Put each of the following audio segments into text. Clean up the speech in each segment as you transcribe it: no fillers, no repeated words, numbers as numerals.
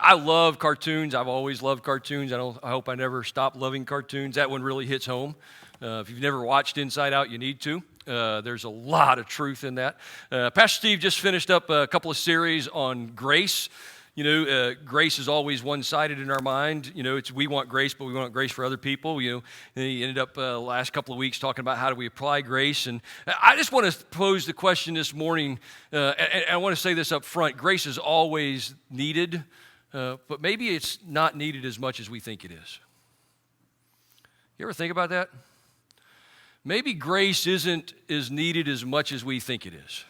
I love cartoons. I've always loved cartoons. I hope I never stop loving cartoons. That one really hits home. If you've never watched Inside Out, you need to. There's a lot of truth in that. Pastor Steve just finished up a couple of series on grace. You know, grace is always one-sided in our mind. You know, we want grace, but we want grace for other people. You know, and he ended up last couple of weeks talking about how do we apply grace. And I just want to pose the question this morning, and I want to say this up front. Grace is always needed, but maybe it's not needed as much as we think it is. You ever think about that? Maybe grace isn't as needed as much as we think it is.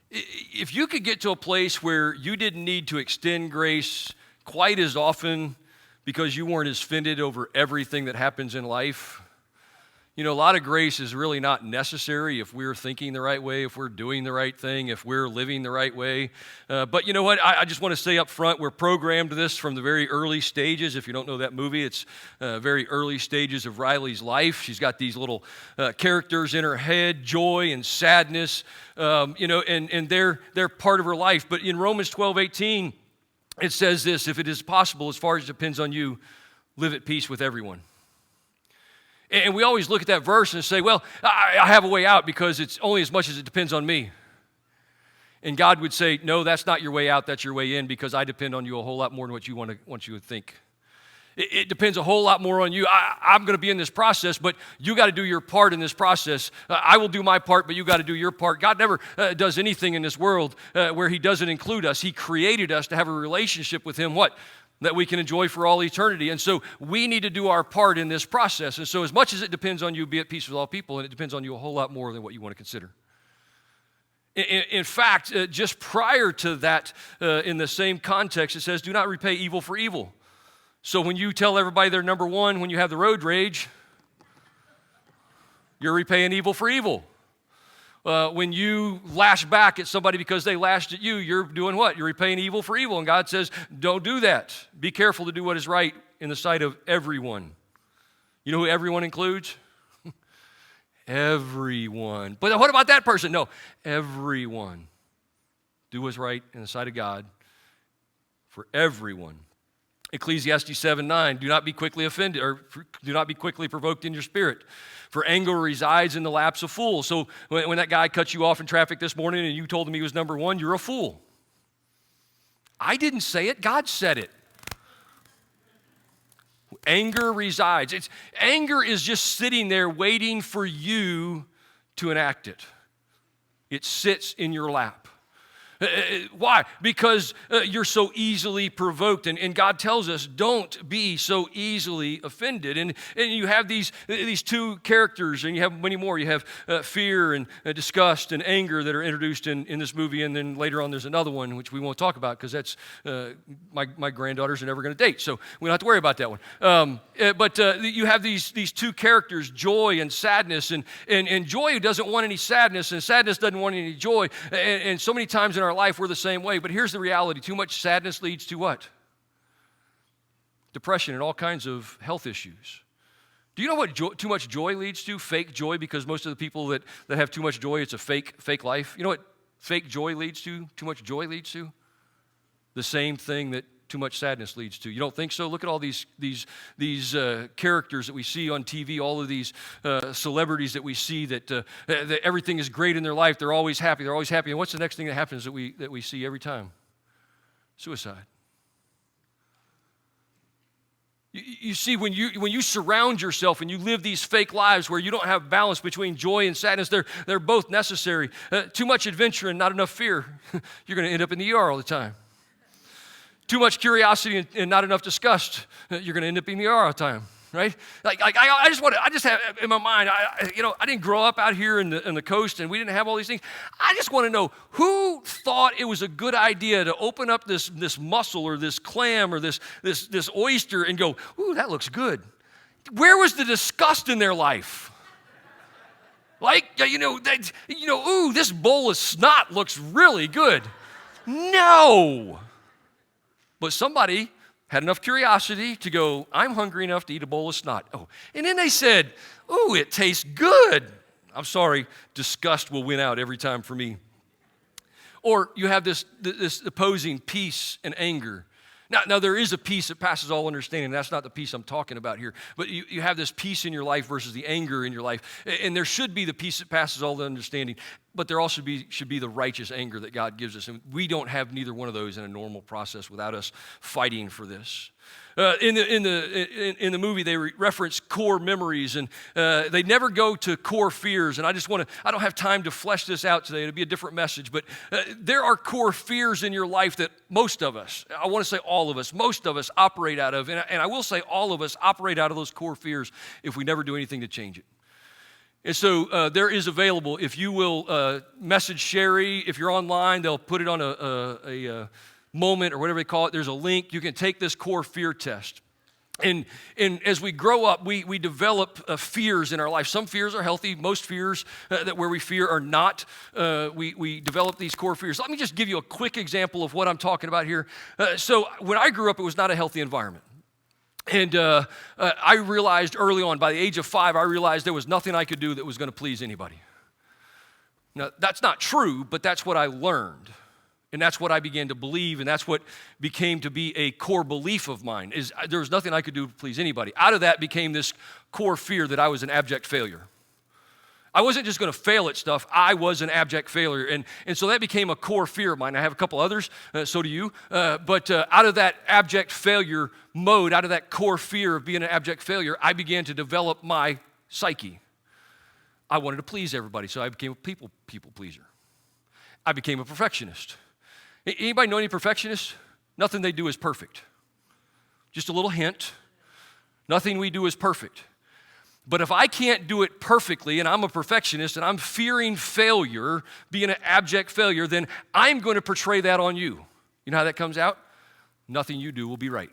If you could get to a place where you didn't need to extend grace quite as often because you weren't as offended over everything that happens in life, you know, a lot of grace is really not necessary if we're thinking the right way, if we're doing the right thing, if we're living the right way. But you know what? I just want to say up front, we're programmed to this from the very early stages. If you don't know that movie, it's very early stages of Riley's life. She's got these little characters in her head, joy and sadness, you know, and they're part of her life. But in Romans 12:18, it says this: if it is possible, as far as it depends on you, live at peace with everyone. And we always look at that verse and say, well, I have a way out because it's only as much as it depends on me. And God would say, no, that's not your way out, that's your way in, because I depend on you a whole lot more than what you want you to think. It depends a whole lot more on you. I'm going to be in this process, but you got to do your part in this process. I will do my part, but you got to do your part. God never does anything in this world where he doesn't include us. He created us to have a relationship with him, what? That we can enjoy for all eternity. And so we need to do our part in this process. And so as much as it depends on you, be at peace with all people, and it depends on you a whole lot more than what you want to consider. In fact, just prior to that, in the same context, it says, do not repay evil for evil. So when you tell everybody they're number one, when you have the road rage, you're repaying evil for evil. When you lash back at somebody because they lashed at you, you're doing what? You're repaying evil for evil. And God says, don't do that. Be careful to do what is right in the sight of everyone. You know who everyone includes? Everyone. But what about that person? No, everyone. Do what's right in the sight of God for everyone. Ecclesiastes 7:9, do not be quickly offended, or do not be quickly provoked in your spirit, for anger resides in the laps of fools. So when that guy cut you off in traffic this morning and you told him he was number one, you're a fool. I didn't say it, God said it. Anger resides. Anger is just sitting there waiting for you to enact it. It sits in your lap. Why? Because you're so easily provoked. And God tells us, don't be so easily offended. And you have these two characters, and you have many more. You have fear and disgust and anger that are introduced in this movie. And then later on, there's another one, which we won't talk about because that's my granddaughters are never going to date. So we don't have to worry about that one. But you have these two characters, joy and sadness. And joy doesn't want any sadness, and sadness doesn't want any joy. And so many times in our life, we're the same way. But here's the reality. Too much sadness leads to what? Depression and all kinds of health issues. Do you know what too much joy leads to? Fake joy, because most of the people that have too much joy, it's a fake life. You know what fake joy leads to? Too much joy leads to? The same thing that too much sadness leads to. You don't think so? Look at all these characters that we see on TV, all of these celebrities that we see that everything is great in their life. They're always happy. And what's the next thing that happens that we see every time? Suicide. You see, when you surround yourself and you live these fake lives where you don't have balance between joy and sadness, they're both necessary. Too much adventure and not enough fear, you're going to end up in the ER all the time. Too much curiosity and not enough disgust, you're going to end up in the ER all the time, right? I just have in my mind, I didn't grow up out here in the coast, and we didn't have all these things. I just want to know who thought it was a good idea to open up this mussel or this clam or this oyster and go, ooh, that looks good. Where was the disgust in their life? Ooh, this bowl of snot looks really good. No. But somebody had enough curiosity to go, I'm hungry enough to eat a bowl of snot. Oh, and then they said, ooh, it tastes good. I'm sorry, disgust will win out every time for me. Or you have this opposing peace and anger. Now there is a peace that passes all understanding. That's not the peace I'm talking about here. But you have this peace in your life versus the anger in your life. And there should be the peace that passes all the understanding. But there also should be the righteous anger that God gives us. And we don't have neither one of those in a normal process without us fighting for this. In the movie, they reference core memories, and they never go to core fears. And I don't have time to flesh this out today. It'll be a different message. But there are core fears in your life that most of us, I want to say all of us, most of us operate out of. And I will say all of us operate out of those core fears if we never do anything to change it. And so there is available, if you will message Sherry, if you're online, they'll put it on a moment or whatever they call it. There's a link. You can take this core fear test. And as we grow up, we develop fears in our life. Some fears are healthy. Most fears that where we fear are not. We develop these core fears. Let me just give you a quick example of what I'm talking about here. So when I grew up, it was not a healthy environment. And I realized early on, by the age of 5, I realized there was nothing I could do that was going to please anybody. Now, that's not true, but that's what I learned. And that's what I began to believe, and that's what became to be a core belief of mine, is there was nothing I could do to please anybody. Out of that became this core fear that I was an abject failure. I wasn't just going to fail at stuff. I was an abject failure. And so that became a core fear of mine. I have a couple others, so do you. But out of that abject failure mode, out of that core fear of being an abject failure, I began to develop my psyche. I wanted to please everybody, so I became a people pleaser. I became a perfectionist. Anybody know any perfectionists? Nothing they do is perfect. Just a little hint. Nothing we do is perfect. But if I can't do it perfectly and I'm a perfectionist and I'm fearing failure, being an abject failure, then I'm going to portray that on you. You know how that comes out? Nothing you do will be right.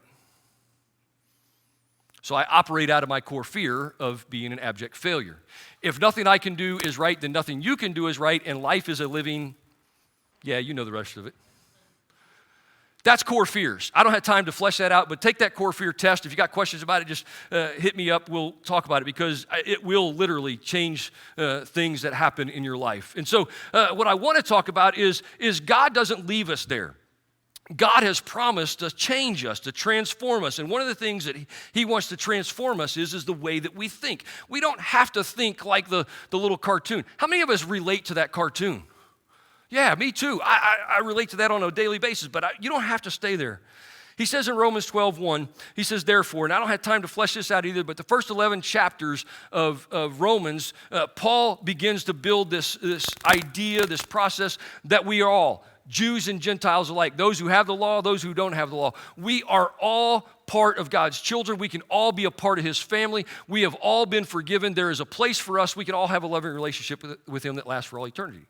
So I operate out of my core fear of being an abject failure. If nothing I can do is right, then nothing you can do is right, and life is a living, yeah, you know the rest of it. That's core fears. I don't have time to flesh that out, but take that core fear test. If you got questions about it, just hit me up. We'll talk about it because it will literally change things that happen in your life. And so what I want to talk about is God doesn't leave us there. God has promised to change us, to transform us. And one of the things that he wants to transform us is the way that we think. We don't have to think like the little cartoon. How many of us relate to that cartoon? Yeah, me too. I relate to that on a daily basis, but you don't have to stay there. He says in Romans 12:1, he says, therefore, and I don't have time to flesh this out either, but the first 11 chapters of Romans, Paul begins to build this idea, this process that we are all, Jews and Gentiles alike, those who have the law, those who don't have the law. We are all part of God's children. We can all be a part of his family. We have all been forgiven. There is a place for us. We can all have a loving relationship with him that lasts for all eternity.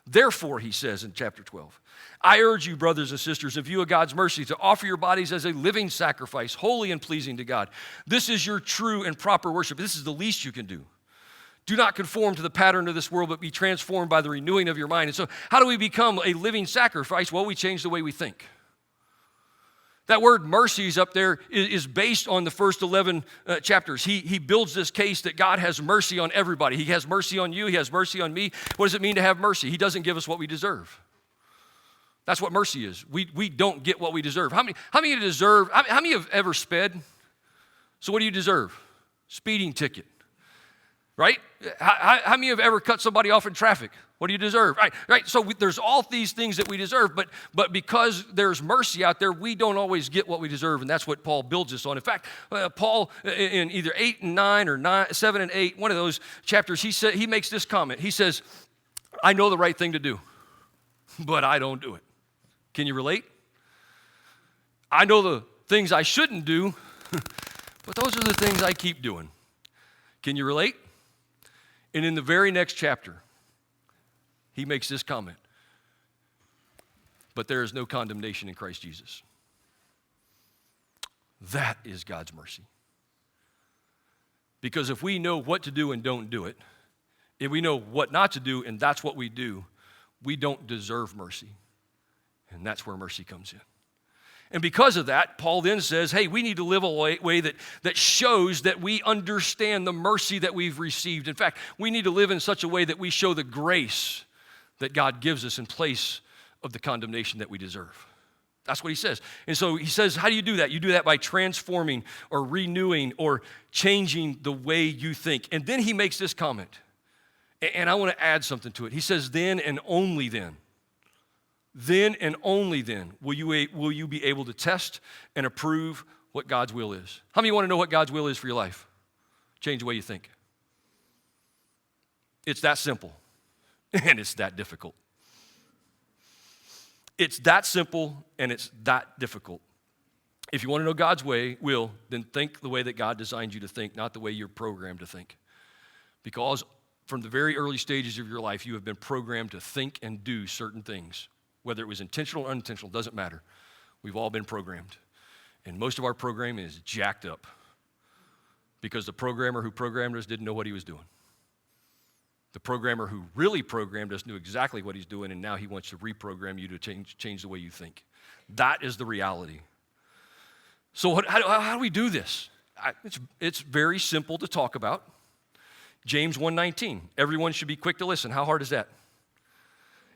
Therefore, he says in chapter 12, I urge you, brothers and sisters, in view of God's mercy, to offer your bodies as a living sacrifice, holy and pleasing to God. This is your true and proper worship. This is the least you can do. Do not conform to the pattern of this world, but be transformed by the renewing of your mind. And so how do we become a living sacrifice? Well, we change the way we think. That word mercy is up there is based on the first 11 chapters. He builds this case that God has mercy on everybody. He has mercy on you. He has mercy on me. What does it mean to have mercy? He doesn't give us what we deserve. That's what mercy is. We don't get what we deserve. How many deserve? How many have ever sped? So what do you deserve? Speeding ticket. Right? How many have ever cut somebody off in traffic? What do you deserve? Right. So there's all these things that we deserve, but because there's mercy out there, we don't always get what we deserve, and that's what Paul builds us on. In fact, Paul in either 8 and 9 or 7 and 8, one of those chapters, he makes this comment. He says, I know the right thing to do, but I don't do it. Can you relate? I know the things I shouldn't do, but those are the things I keep doing. Can you relate? And in the very next chapter, he makes this comment. But there is no condemnation in Christ Jesus. That is God's mercy. Because if we know what to do and don't do it, if we know what not to do and that's what we do, we don't deserve mercy. And that's where mercy comes in. And because of that, Paul then says, hey, we need to live a way that shows that we understand the mercy that we've received. In fact, we need to live in such a way that we show the grace that God gives us in place of the condemnation that we deserve. That's what he says. And so he says, how do you do that? You do that by transforming or renewing or changing the way you think. And then he makes this comment, and I want to add something to it. He says, then and only then will you be able to test and approve what God's will is. How many want to know what God's will is for your life? Change the way you think. It's that simple, and it's that difficult. It's that simple, and it's that difficult. If you want to know God's will, then think the way that God designed you to think, not the way you're programmed to think. Because from the very early stages of your life, you have been programmed to think and do certain things. Whether it was intentional or unintentional, doesn't matter. We've all been programmed. And most of our programming is jacked up because the programmer who programmed us didn't know what he was doing. The programmer who really programmed us knew exactly what he's doing, and now he wants to reprogram you to change the way you think. That is the reality. So how do we do this? It's very simple to talk about. James 1:19, everyone should be quick to listen. How hard is that?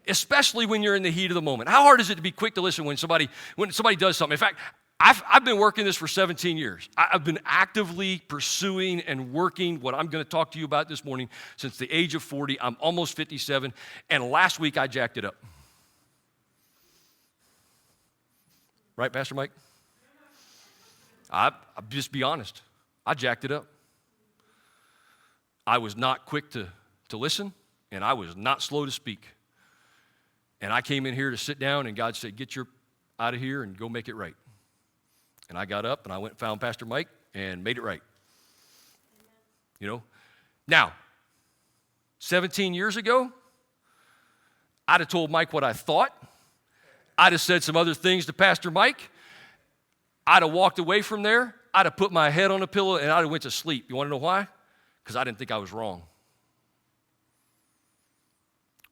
Especially when you're in the heat of the moment. How hard is it to be quick to listen when somebody does something? In fact, I've been working this for 17 years. I've been actively pursuing and working what I'm going to talk to you about this morning since the age of 40. I'm almost 57, and last week I jacked it up. Right, Pastor Mike? I'll just be honest. I jacked it up. I was not quick to listen, and I was not slow to speak. And I came in here to sit down, and God said, get your out of here and go make it right. And I got up, and I went and found Pastor Mike and made it right. You know? Now, 17 years ago, I'd have told Mike what I thought. I'd have said some other things to Pastor Mike. I'd have walked away from there. I'd have put my head on a pillow, and I'd have went to sleep. You want to know why? Because I didn't think I was wrong.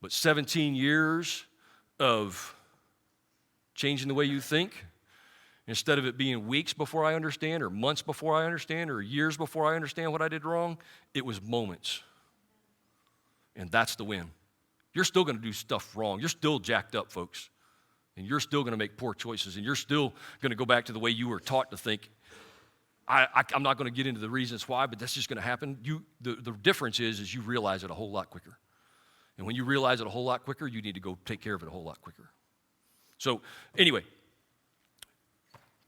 But 17 years of changing the way you think, instead of it being weeks before I understand, or months before I understand, or years before I understand what I did wrong, it was moments. And that's the win. You're still going to do stuff wrong. You're still jacked up, folks. And you're still going to make poor choices. And you're still going to go back to the way you were taught to think. I'm not going to get into the reasons why, but that's just going to happen. The difference is you realize it a whole lot quicker. And when you realize it a whole lot quicker, you need to go take care of it a whole lot quicker. So anyway,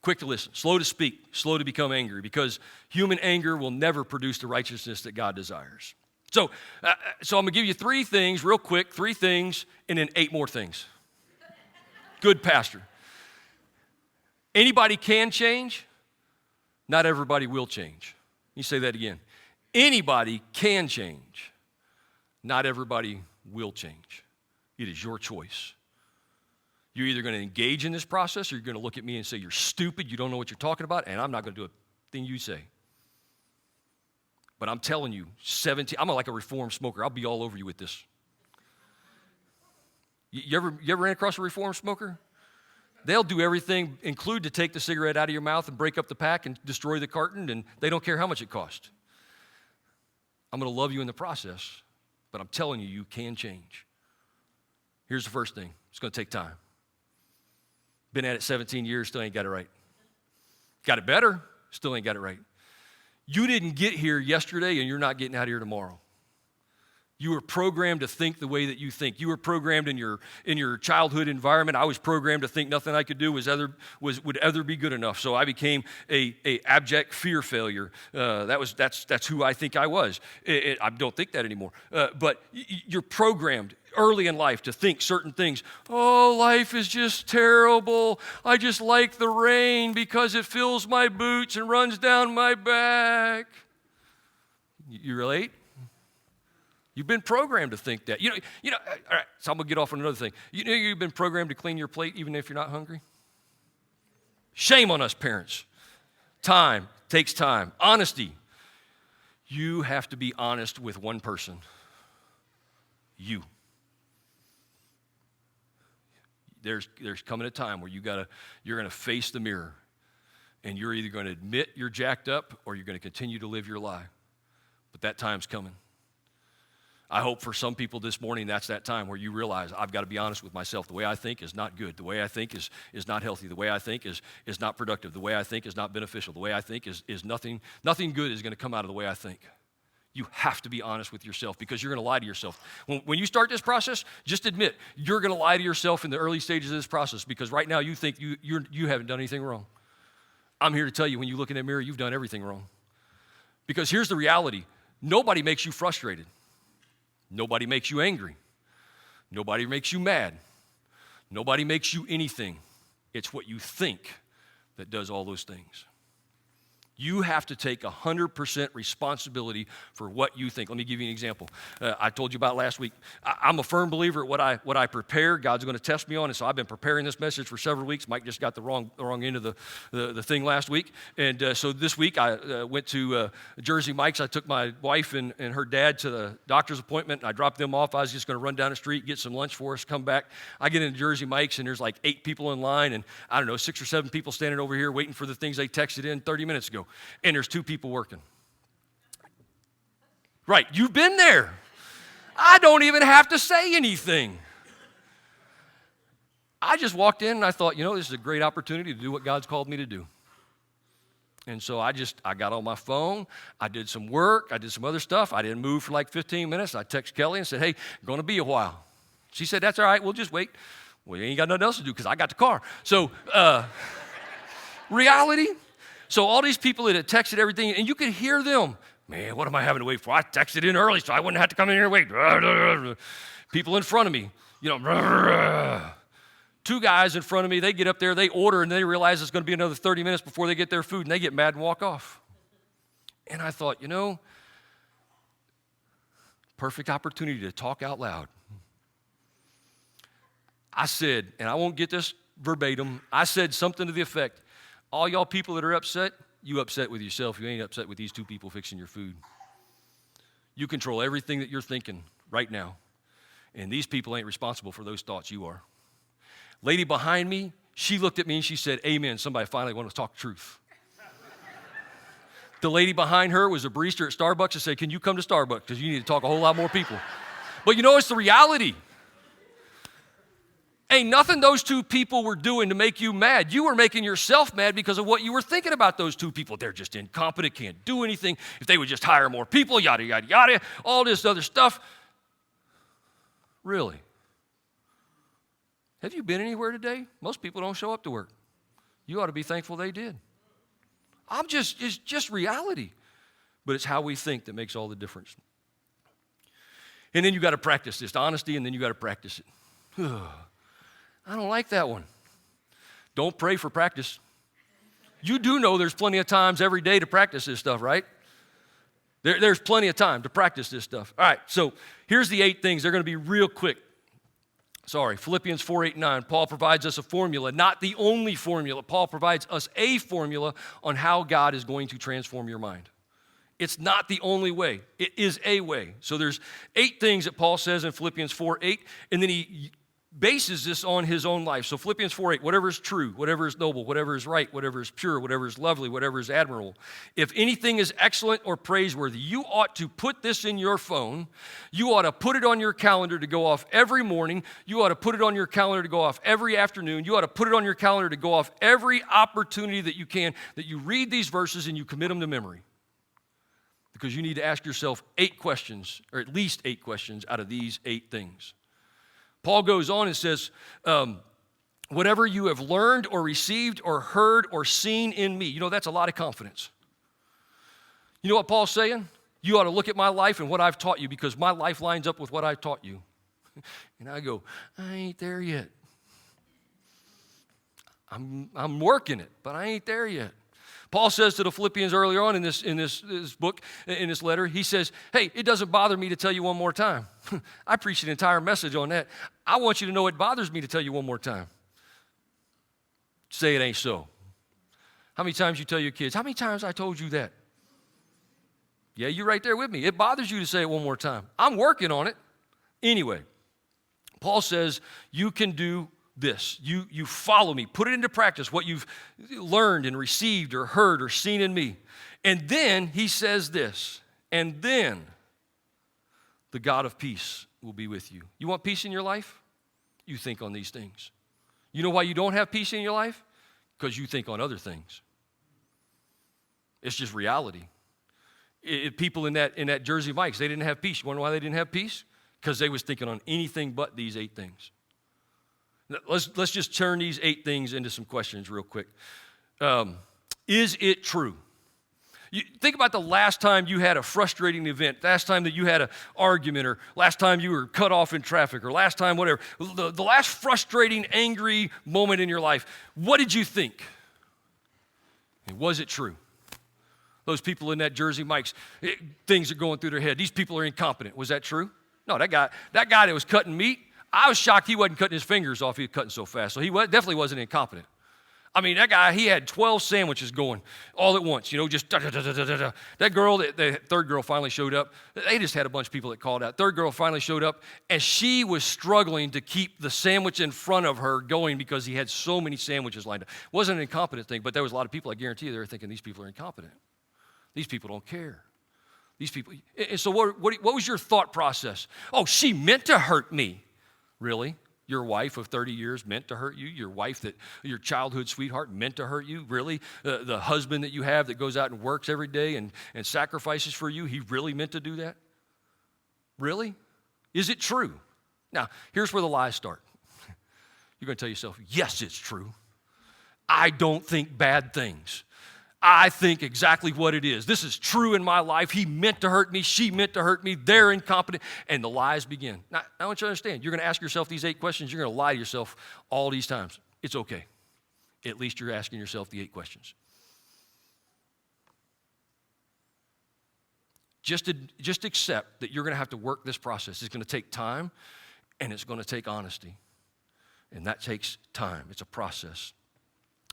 quick to listen, slow to speak, slow to become angry, because human anger will never produce the righteousness that God desires. So I'm going to give you 3 things real quick, 3 things, and then 8 more things. Good pastor. Anybody can change. Not everybody will change. Let me say that again. Anybody can change. Not everybody will change. It is your choice. You're either going to engage in this process, or you're going to look at me and say, you're stupid, you don't know what you're talking about, and I'm not going to do a thing you say. But I'm telling you, I'm like a reformed smoker. I'll be all over you with this. You ever ran across a reformed smoker? They'll do everything, include to take the cigarette out of your mouth and break up the pack and destroy the carton, and they don't care how much it costs. I'm going to love you in the process, but I'm telling you, you can change. Here's the first thing. It's going to take time. Been at it 17 years, still ain't got it right. Got it better, still ain't got it right. You didn't get here yesterday, and you're not getting out of here tomorrow. You were programmed to think the way that you think. You were programmed in your childhood environment. I was programmed to think nothing I could do would ever be good enough. So I became a abject fear failure. That's who I think I was. I don't think that anymore. But you're programmed early in life to think certain things. Oh, life is just terrible. I just like the rain because it fills my boots and runs down my back. You relate? You've been programmed to think that. You know. All right, so I'm going to get off on another thing. You know you've been programmed to clean your plate even if you're not hungry? Shame on us parents. Time takes time. Honesty. You have to be honest with one person. You. There's coming a time where you're going to face the mirror, and you're either going to admit you're jacked up or you're going to continue to live your lie. But that time's coming. I hope for some people this morning that's that time where you realize I've got to be honest with myself. The way I think is not good. The way I think is not healthy. The way I think is not productive. The way I think is not beneficial. The way I think is nothing good is going to come out of the way I think. You have to be honest with yourself because you're going to lie to yourself. When you start this process, just admit you're going to lie to yourself in the early stages of this process because right now you think you haven't done anything wrong. I'm here to tell you when you look in that mirror, you've done everything wrong. Because here's the reality. Nobody makes you frustrated. Nobody makes you angry. Nobody makes you mad. Nobody makes you anything. It's what you think that does all those things. You have to take 100% responsibility for what you think. Let me give you an example. I told you about last week. I'm a firm believer at what I prepare, God's going to test me on, and so I've been preparing this message for several weeks. Mike just got the wrong end of the thing last week, and so this week I went to Jersey Mike's. I took my wife and her dad to the doctor's appointment, and I dropped them off. I was just going to run down the street, get some lunch for us, come back. I get into Jersey Mike's, and there's like 8 people in line, and I don't know, 6 or 7 people standing over here waiting for the things they texted in 30 minutes ago. And there's 2 people working. Right, you've been there. I don't even have to say anything. I just walked in and I thought, this is a great opportunity to do what God's called me to do. And so I got on my phone, I did some work, I did some other stuff. I didn't move for like 15 minutes. I texted Kelly and said, hey, going to be a while. She said, that's all right, we'll just wait. Well, you ain't got nothing else to do because I got the car. So, reality. So all these people that had texted everything, and you could hear them. Man, what am I having to wait for? I texted in early so I wouldn't have to come in here and wait. People in front of me, 2 guys in front of me, they get up there, they order, and they realize it's going to be another 30 minutes before they get their food, and they get mad and walk off. And I thought, perfect opportunity to talk out loud. I said, and I won't get this verbatim, I said something to the effect, all y'all people that are upset, you upset with yourself. You ain't upset with these 2 people fixing your food. You control everything that you're thinking right now. And these people ain't responsible for those thoughts. You are. Lady behind me, she looked at me and she said, amen, somebody finally wants to talk truth. The lady behind her was a barista at Starbucks and said, can you come to Starbucks? Because you need to talk a whole lot more people. But it's the reality. Ain't nothing those 2 people were doing to make you mad. You were making yourself mad because of what you were thinking about those 2 people. They're just incompetent, can't do anything. If they would just hire more people, yada, yada, yada, all this other stuff. Really? Have you been anywhere today? Most people don't show up to work. You ought to be thankful they did. It's just reality. But it's how we think that makes all the difference. And then you got to practice this honesty, and then you got to practice it. I don't like that one. Don't pray for practice. You do know there's plenty of times every day to practice this stuff, right? There's plenty of time to practice this stuff. All right, so here's the 8 things. They're going to be real quick. Philippians 4, 8, and 9. Paul provides us a formula, not the only formula. Paul provides us a formula on how God is going to transform your mind. It's not the only way. It is a way. So there's 8 things that Paul says in Philippians 4, 8, and then he bases this on his own life. So Philippians 4:8, whatever is true, whatever is noble, whatever is right, whatever is pure, whatever is lovely, whatever is admirable. If anything is excellent or praiseworthy, you ought to put this in your phone. You ought to put it on your calendar to go off every morning. You ought to put it on your calendar to go off every afternoon. You ought to put it on your calendar to go off every opportunity that you can, that you read these verses and you commit them to memory. Because you need to ask yourself 8 questions, or at least 8 questions out of these 8 things. Paul goes on and says, whatever you have learned or received or heard or seen in me. That's a lot of confidence. You know what Paul's saying? You ought to look at my life and what I've taught you because my life lines up with what I've taught you. And I go, I ain't there yet. I'm working it, but I ain't there yet. Paul says to the Philippians earlier on in this book, in this letter, he says, hey, it doesn't bother me to tell you one more time. I preached an entire message on that. I want you to know it bothers me to tell you one more time. Say it ain't so. How many times you tell your kids, how many times I told you that? Yeah, you're right there with me. It bothers you to say it one more time. I'm working on it. Anyway, Paul says you can do this. You follow me. Put it into practice, what you've learned and received or heard or seen in me. And then he says this, and then the God of peace will be with you. You want peace in your life? You think on these things. You know why you don't have peace in your life? Because you think on other things. It's just reality. People in that Jersey Mike's, they didn't have peace. You want to know why they didn't have peace? Because they was thinking on anything but these 8 things. Let's just turn these 8 things into some questions real quick. Is it true? Think about the last time you had a frustrating event, last time that you had an argument, or last time you were cut off in traffic, or last time whatever. The last frustrating, angry moment in your life, what did you think? And was it true? Those people in that Jersey Mike's, things are going through their head. These people are incompetent. Was that true? No, that guy that was cutting meat, I was shocked he wasn't cutting his fingers off. He was cutting so fast. So he definitely wasn't incompetent. I mean, that guy, he had 12 sandwiches going all at once, just da-da-da-da-da-da. That girl, the third girl finally showed up. They just had a bunch of people that called out. Third girl finally showed up, and she was struggling to keep the sandwich in front of her going because he had so many sandwiches lined up. It wasn't an incompetent thing, but there was a lot of people, I guarantee you, they were thinking these people are incompetent. These people don't care. These people, and so what was your thought process? Oh, she meant to hurt me. Really? Your wife of 30 years meant to hurt you? Your childhood sweetheart meant to hurt you? Really? The husband that you have that goes out and works every day and sacrifices for you, he really meant to do that? Really? Is it true? Now, here's where the lies start. You're going to tell yourself, yes, it's true. I don't think bad things. I think exactly what it is. This is true in my life. He meant to hurt me. She meant to hurt me. They're incompetent. And the lies begin. Now, I want you to understand, you're going to ask yourself these 8 questions. You're going to lie to yourself all these times. It's okay. At least you're asking yourself the 8 questions. Just accept that you're going to have to work this process. It's going to take time, and it's going to take honesty. And that takes time. It's a process.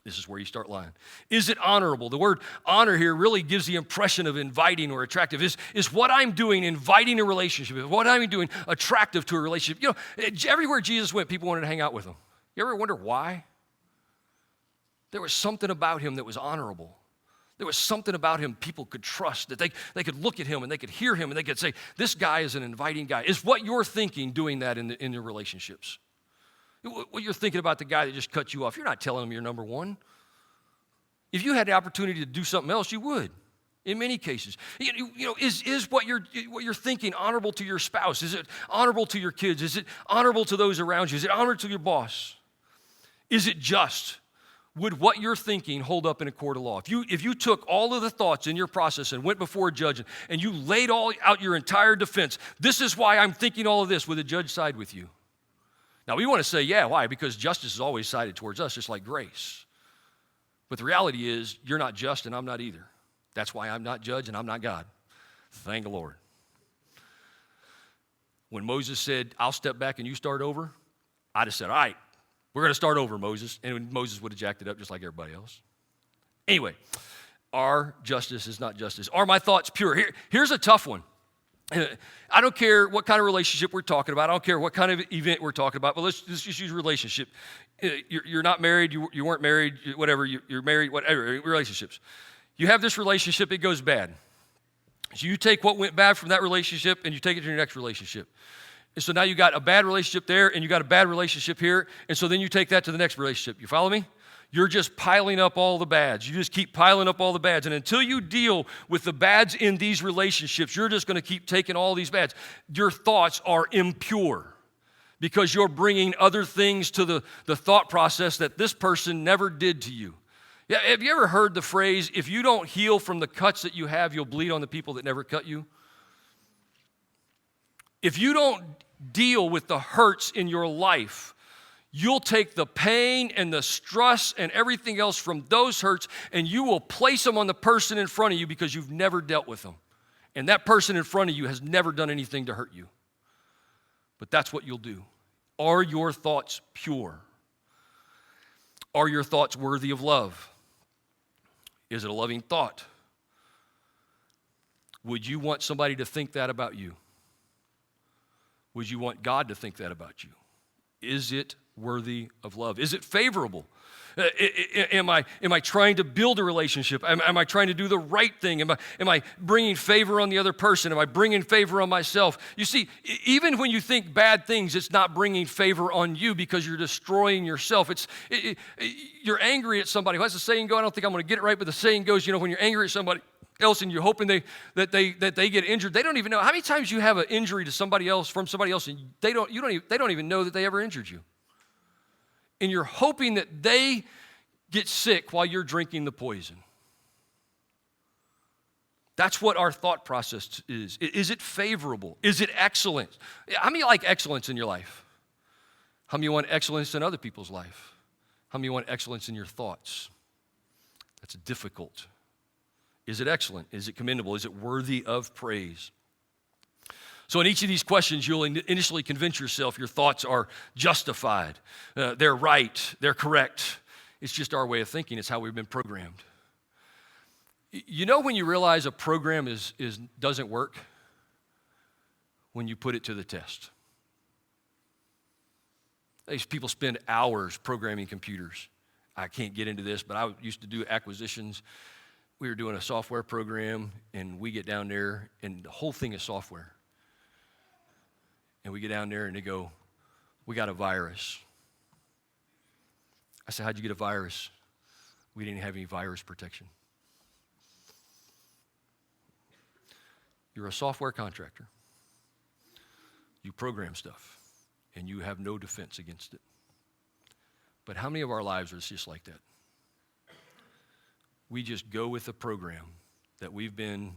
This is where you start lying. Is it honorable? The word honor here really gives the impression of inviting or attractive. Is what I'm doing inviting a relationship? Is what I'm doing attractive to a relationship? Everywhere Jesus went, people wanted to hang out with him. You ever wonder why? There was something about him that was honorable. There was something about him people could trust, that they could look at him and they could hear him and they could say, this guy is an inviting guy. Is what you're thinking doing that in your relationships? What you're thinking about the guy that just cut you off, you're not telling him you're number one. If you had the opportunity to do something else, you would. In many cases, is what you're thinking honorable to your spouse? Is it honorable to your kids? Is it honorable to those around you? Is it honorable to your boss? Is it just? Would what you're thinking hold up in a court of law? If you took all of the thoughts in your process and went before a judge and you laid all out your entire defense, this is why I'm thinking all of this, would the judge side with you? Now, we want to say, yeah, why? Because justice is always sided towards us, just like grace. But the reality is, you're not just and I'm not either. That's why I'm not judge and I'm not God. Thank the Lord. When Moses said, I'll step back and you start over, I just said, all right, we're going to start over, Moses. And Moses would have jacked it up just like everybody else. Anyway, our justice is not justice. Are my thoughts pure? Here's a tough one. I don't care what kind of relationship we're talking about. I don't care what kind of event we're talking about, but let's just use relationship. You're not married, you weren't married, whatever, you're married, whatever, relationships. You have this relationship, it goes bad. So you take what went bad from that relationship and you take it to your next relationship. And so now you got a bad relationship there and you got a bad relationship here, and so then you take that to the next relationship. You follow me? You're just piling up all the bads. You just keep piling up all the bads. And until you deal with the bads in these relationships, you're just going to keep taking all these bads. Your thoughts are impure because you're bringing other things to the thought process that this person never did to you. Yeah, have you ever heard the phrase, if you don't heal from the cuts that you have, you'll bleed on the people that never cut you? If you don't deal with the hurts in your life, you'll take the pain and the stress and everything else from those hurts and you will place them on the person in front of you because you've never dealt with them. And that person in front of you has never done anything to hurt you. But that's what you'll do. Are your thoughts pure? Are your thoughts worthy of love? Is it a loving thought? Would you want somebody to think that about you? Would you want God to think that about you? Is it worthy of love? Is it favorable? Am I trying to build a relationship? Am I trying to do the right thing? Am I bringing favor on the other person? Am I bringing favor on myself? You see, even when you think bad things, it's not bringing favor on you because you're destroying yourself. You're angry at somebody. What's the saying go? I don't think I'm going to get it right, but the saying goes, when you're angry at somebody else and you're hoping that they get injured, they don't even know. How many times you have an injury to somebody else from somebody else and they don't even know that they ever injured you? And you're hoping that they get sick while you're drinking the poison. That's what our thought process is. Is it favorable? Is it excellent? How many like excellence in your life? How many want excellence in other people's life? How many want excellence in your thoughts? That's difficult. Is it excellent? Is it commendable? Is it worthy of praise? So in each of these questions, you'll initially convince yourself your thoughts are justified. They're right. They're correct. It's just our way of thinking. It's how we've been programmed. You know when you realize a program doesn't work? When you put it to the test. These people spend hours programming computers. I can't get into this, but I used to do acquisitions. We were doing a software program, and we get down there, and the whole thing is software. And we get down there and they go, we got a virus. I said, how'd you get a virus? We didn't have any virus protection. You're a software contractor. You program stuff and you have no defense against it. But how many of our lives are just like that? We just go with a program that we've been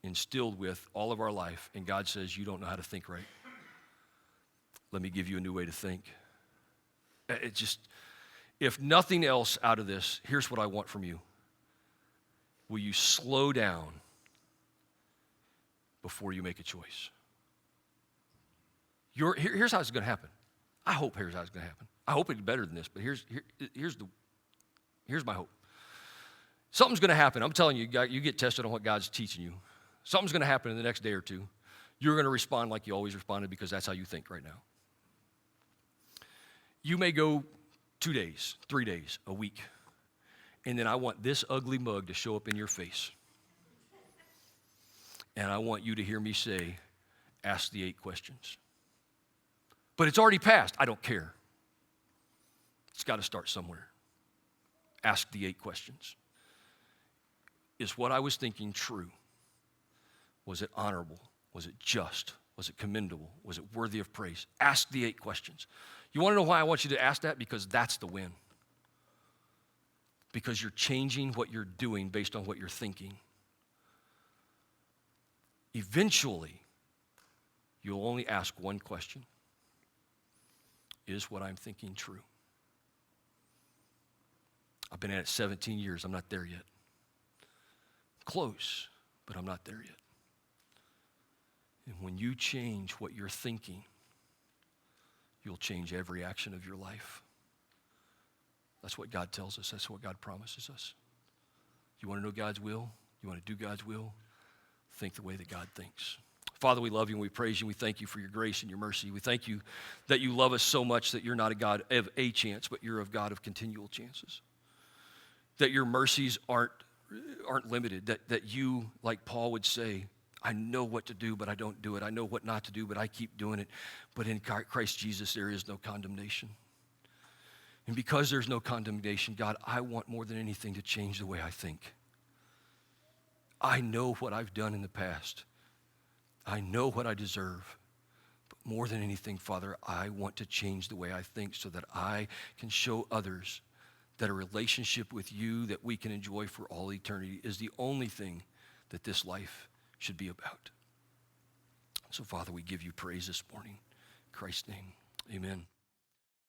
instilled with all of our life, and God says, you don't know how to think right. Let me give you a new way to think. If nothing else out of this, here's what I want from you. Will you slow down before you make a choice? Here's how it's going to happen. I hope here's how it's going to happen. I hope it's better than this, but here's my hope. Something's going to happen. I'm telling you, you get tested on what God's teaching you. Something's going to happen in the next day or two. You're going to respond like you always responded because that's how you think right now. You may go 2 days, 3 days, a week, and then I want this ugly mug to show up in your face. And I want you to hear me say, ask the 8 questions. But it's already passed. I don't care. It's got to start somewhere. Ask the 8 questions. Is what I was thinking true? Was it honorable? Was it just? Was it commendable? Was it worthy of praise? Ask the 8 questions. You want to know why I want you to ask that? Because that's the win. Because you're changing what you're doing based on what you're thinking. Eventually, you'll only ask one question. Is what I'm thinking true? I've been at it 17 years. I'm not there yet. Close, but I'm not there yet. And when you change what you're thinking, you'll change every action of your life. That's what God tells us. That's what God promises us. You want to know God's will? You want to do God's will? Think the way that God thinks. Father, we love you and we praise you. We thank you for your grace and your mercy. We thank you that you love us so much that you're not a God of a chance, but you're a God of continual chances. That your mercies aren't limited. That you, like Paul would say, I know what to do, but I don't do it. I know what not to do, but I keep doing it. But in Christ Jesus, there is no condemnation. And because there's no condemnation, God, I want more than anything to change the way I think. I know what I've done in the past. I know what I deserve. But more than anything, Father, I want to change the way I think so that I can show others that a relationship with you that we can enjoy for all eternity is the only thing that this life should be about. So, Father, we give you praise this morning. In Christ's name, amen.